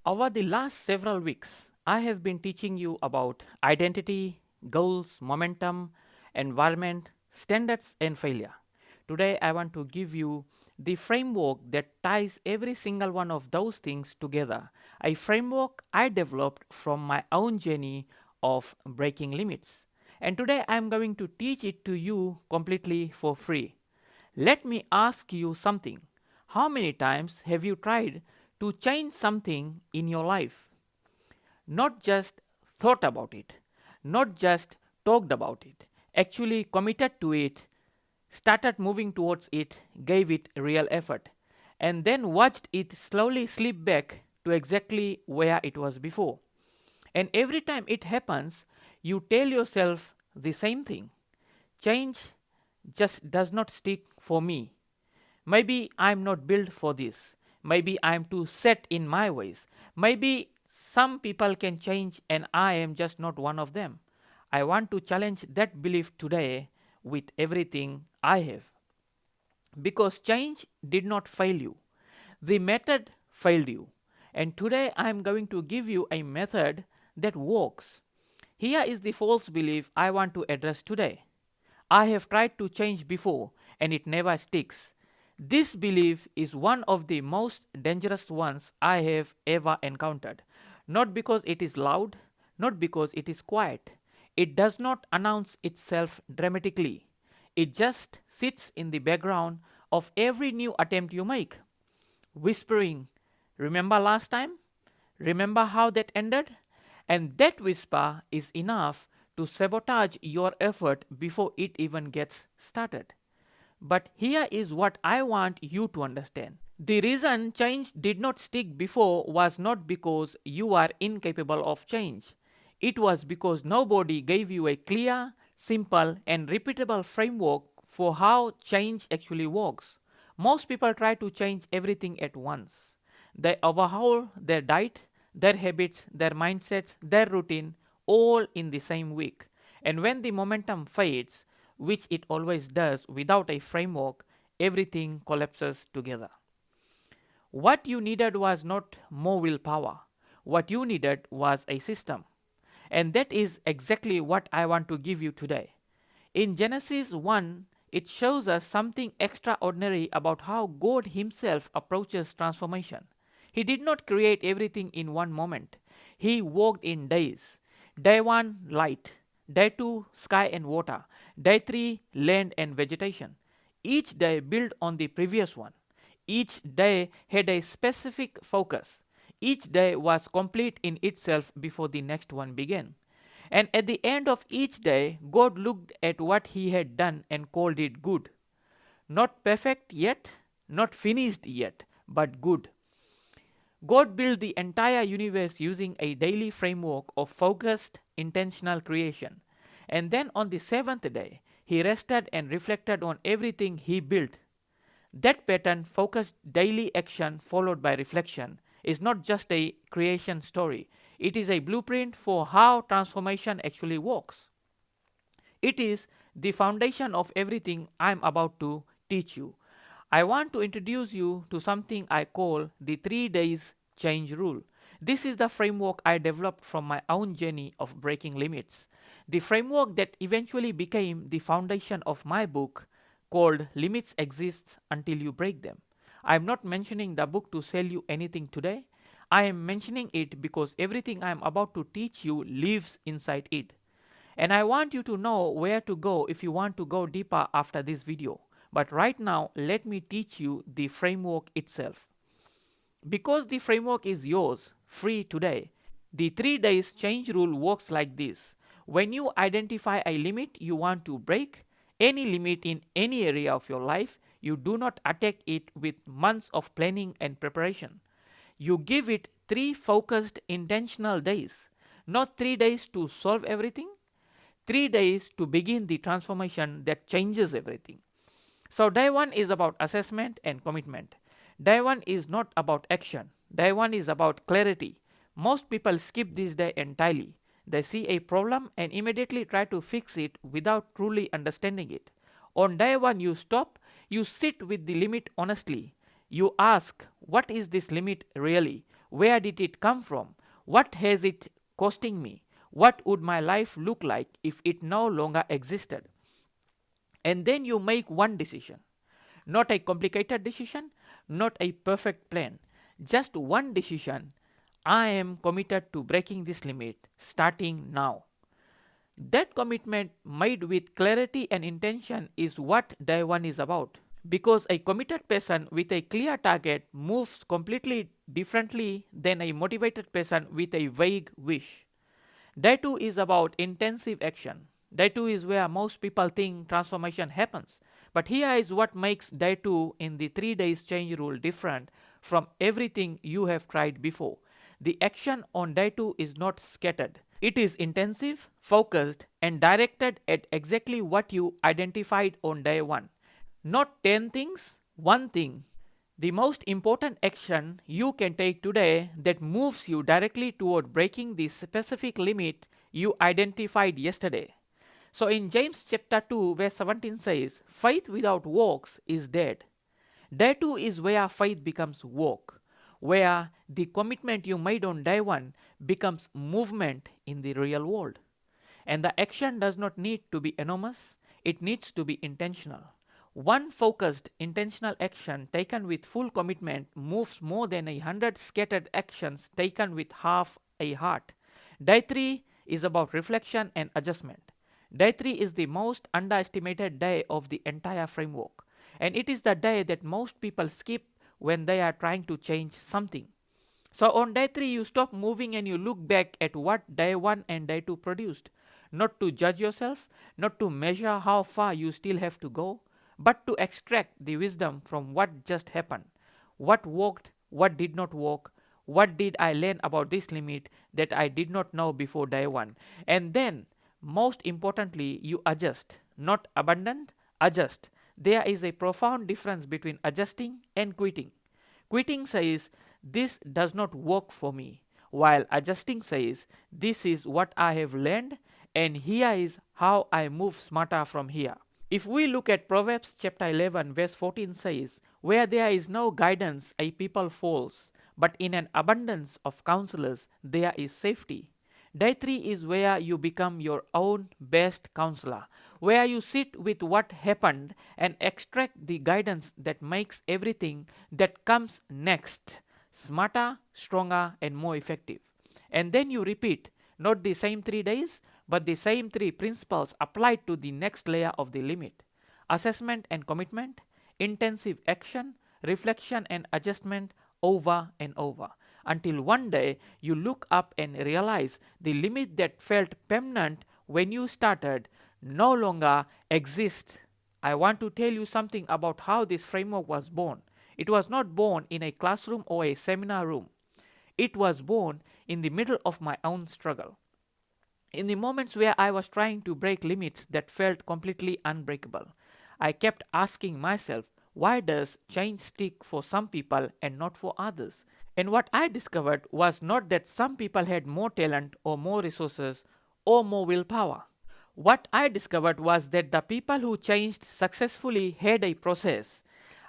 Over the last several weeks, I have been teaching you about identity, goals, momentum, environment, standards, and failure. Today, I want to give you the framework that ties every single one of those things together. A framework I developed from my own journey of breaking limits. And today, I am going to teach it to you completely for free. Let me ask you something. How many times have you tried to change something in your life? Not just thought about it, not just talked about it, actually committed to it, started moving towards it, gave it real effort, and then watched it slowly slip back to exactly where it was before. And every time it happens, you tell yourself the same thing: change just does not stick for me. Maybe I'm not built for this. Maybe I'm too set in my ways. Maybe some people can change and I am just not one of them. I want to challenge that belief today with everything I have. Because change did not fail you, the method failed you. And today I am going to give you a method that works. Here is the false belief I want to address today. I have tried to change before and it never sticks. This belief is one of the most dangerous ones I have ever encountered. Not because it is loud, not because it is quiet. It does not announce itself dramatically. It just sits in the background of every new attempt you make, whispering, "Remember last time? Remember how that ended?" And that whisper is enough to sabotage your effort before it even gets started. But here is what I want you to understand. The reason change did not stick before was not because you are incapable of change. It was because nobody gave you a clear, simple, and repeatable framework for how change actually works. Most people try to change everything at once. They overhaul their diet, their habits, their mindsets, their routine, all in the same week. And when the momentum fades, which it always does without a framework, everything collapses together. What you needed was not more willpower. What you needed was a system. And that is exactly what I want to give you today. In Genesis 1, it shows us something extraordinary about how God Himself approaches transformation. He did not create everything in one moment. He worked in days. Day 1, light. Day 2, sky and water. Day 3, land and vegetation. Each day built on the previous one. Each day had a specific focus. Each day was complete in itself before the next one began. And at the end of each day, God looked at what he had done and called it good. Not perfect yet, not finished yet, but good. God built the entire universe using a daily framework of focused, intentional creation. And then on the seventh day, he rested and reflected on everything he built. That pattern, focused daily action followed by reflection, is not just a creation story, it is a blueprint for how transformation actually works. It is the foundation of everything I'm about to teach you. I want to introduce you to something I call the 3 days change rule. This is the framework I developed from my own journey of breaking limits. The framework that eventually became the foundation of my book called Limits Exist Until You Break Them. I am not mentioning the book to sell you anything today. I am mentioning it because everything I am about to teach you lives inside it. And I want you to know where to go if you want to go deeper after this video. But right now, let me teach you the framework itself. Because the framework is yours, free today, the 3 days change rule works like this. When you identify a limit you want to break, any limit in any area of your life, you do not attack it with months of planning and preparation. You give it 3 focused, intentional days. Not 3 days to solve everything, 3 days to begin the transformation that changes everything. So, day 1 is about assessment and commitment. Day 1 is not about action, day 1 is about clarity. Most people skip this day entirely. They see a problem and immediately try to fix it without truly understanding it. On day 1, you stop, you sit with the limit honestly. You ask, what is this limit really? Where did it come from? What has it costing me? What would my life look like if it no longer existed? And then you make one decision. Not a complicated decision, not a perfect plan. Just one decision. I am committed to breaking this limit starting now. That commitment made with clarity and intention is what day one is about. Because a committed person with a clear target moves completely differently than a motivated person with a vague wish. Day 2 is about intensive action. Day 2 is where most people think transformation happens. But here is what makes day 2 in the 3 days change rule different from everything you have tried before. The action on day 2 is not scattered. It is intensive, focused, and directed at exactly what you identified on day 1. Not 10 things, one thing. The most important action you can take today that moves you directly toward breaking the specific limit you identified yesterday. So in James chapter 2 verse 17 says, faith without works is dead. Day 2 is where faith becomes work, where the commitment you made on day 1 becomes movement in the real world. And the action does not need to be enormous, it needs to be intentional. One focused, intentional action taken with full commitment moves more than 100 scattered actions taken with half a heart. Day 3 is about reflection and adjustment. Day 3 is the most underestimated day of the entire framework, and it is the day that most people skip when they are trying to change something. So on day 3, you stop moving and you look back at what day 1 and day 2 produced. Not to judge yourself, not to measure how far you still have to go, but to extract the wisdom from what just happened. What worked, what did not work, what did I learn about this limit that I did not know before day 1. And then, most importantly, you adjust, not abandon, adjust. There is a profound difference between adjusting and quitting. Quitting says, this does not work for me, while adjusting says, this is what I have learned and here is how I move smarter from here. If we look at Proverbs chapter 11 verse 14 says, where there is no guidance a people falls, but in an abundance of counselors there is safety. Day 3 is where you become your own best counselor, where you sit with what happened and extract the guidance that makes everything that comes next smarter, stronger, and more effective. And then you repeat not the same 3 days, but the same 3 principles applied to the next layer of the limit: assessment and commitment, intensive action, reflection and adjustment, over and over, until one day you look up and realize the limit that felt permanent when you started no longer exists. I want to tell you something about how this framework was born. It was not born in a classroom or a seminar room. It was born in the middle of my own struggle. In the moments where I was trying to break limits that felt completely unbreakable, I kept asking myself, why does change stick for some people and not for others? And what I discovered was not that some people had more talent or more resources or more willpower. What I discovered was that the people who changed successfully had a process,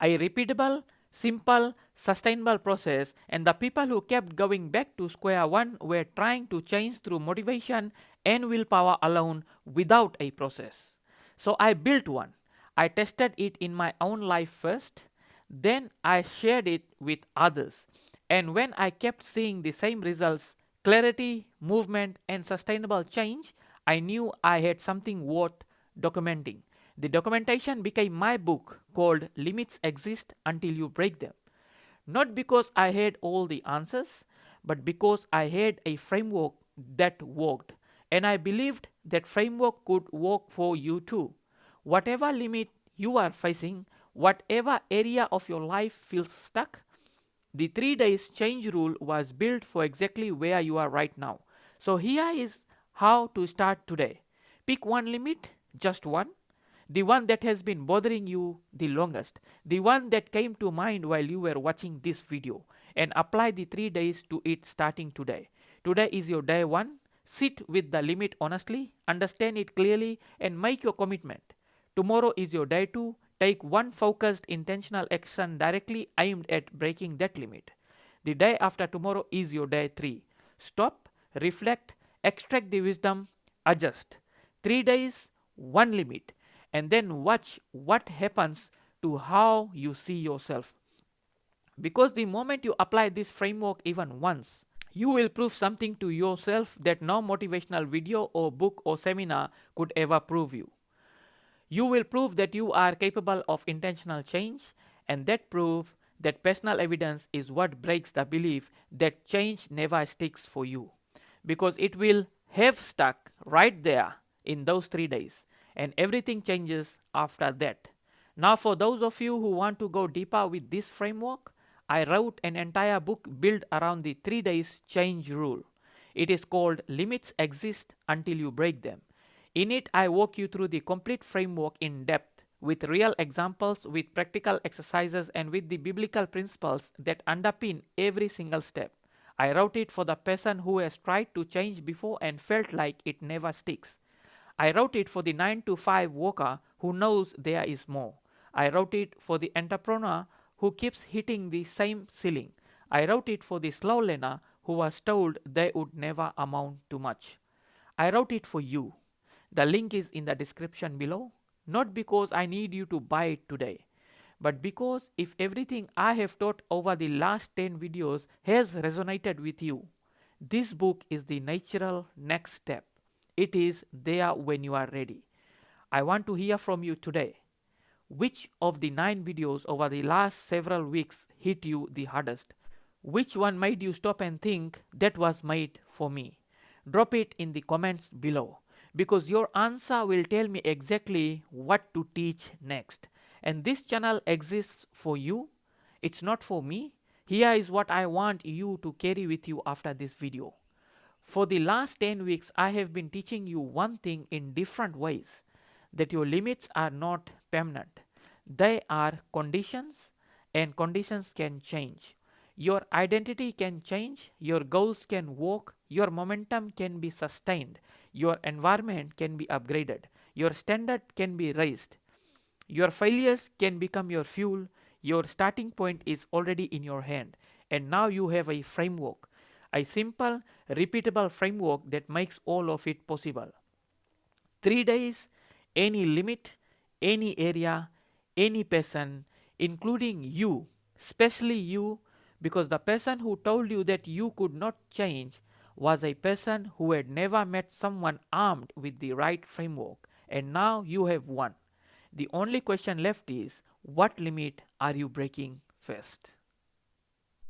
a repeatable, simple, sustainable process, and the people who kept going back to square one were trying to change through motivation and willpower alone without a process. So I built one. I tested it in my own life first, then I shared it with others. And when I kept seeing the same results, clarity, movement, and sustainable change, I knew I had something worth documenting. The documentation became my book called Limits Exist Until You Break Them. Not because I had all the answers, but because I had a framework that worked. And I believed that framework could work for you too. Whatever limit you are facing, whatever area of your life feels stuck, the 3 days change rule was built for exactly where you are right now. So here is how to start today. Pick one limit, just one, the one that has been bothering you the longest, the one that came to mind while you were watching this video, and apply the 3 days to it starting today. Today is your day 1. Sit with the limit honestly, understand it clearly, and make your commitment. Tomorrow is your day 2. Take one focused, intentional action directly aimed at breaking that limit. The day after tomorrow is your day 3. Stop, reflect, extract the wisdom, adjust. 3 days, one limit, and then watch what happens to how you see yourself. Because the moment you apply this framework even once, you will prove something to yourself that no motivational video or book or seminar could ever prove you. You will prove that you are capable of intentional change, and that proof that personal evidence is what breaks the belief that change never sticks for you. Because it will have stuck right there in those 3 days, and everything changes after that. Now, for those of you who want to go deeper with this framework, I wrote an entire book built around the 3 days change rule. It is called Limits Exist Until You Break Them. In it, I walk you through the complete framework in depth with real examples, with practical exercises, and with the biblical principles that underpin every single step. I wrote it for the person who has tried to change before and felt like it never sticks. I wrote it for the 9 to 5 worker who knows there is more. I wrote it for the entrepreneur who keeps hitting the same ceiling. I wrote it for the slow learner who was told they would never amount to much. I wrote it for you. The link is in the description below, not because I need you to buy it today, but because if everything I have taught over the last 10 videos has resonated with you, this book is the natural next step. It is there when you are ready. I want to hear from you today. Which of the 9 videos over the last several weeks hit you the hardest? Which one made you stop and think that was made for me? Drop it in the comments below, because your answer will tell me exactly what to teach next. And this channel exists for you, it's not for me. Here is what I want you to carry with you after this video. For the last 10 weeks, I have been teaching you one thing in different ways, that your limits are not permanent. They are conditions, and conditions can change. Your identity can change, your goals can work, your momentum can be sustained, your environment can be upgraded, your standard can be raised. Your failures can become your fuel. Your starting point is already in your hand, and now you have a framework, a simple, repeatable framework that makes all of it possible. 3 days, any limit, any area, any person, including you, especially you, because the person who told you that you could not change was a person who had never met someone armed with the right framework, and now you have one. The only question left is, what limit are you breaking first?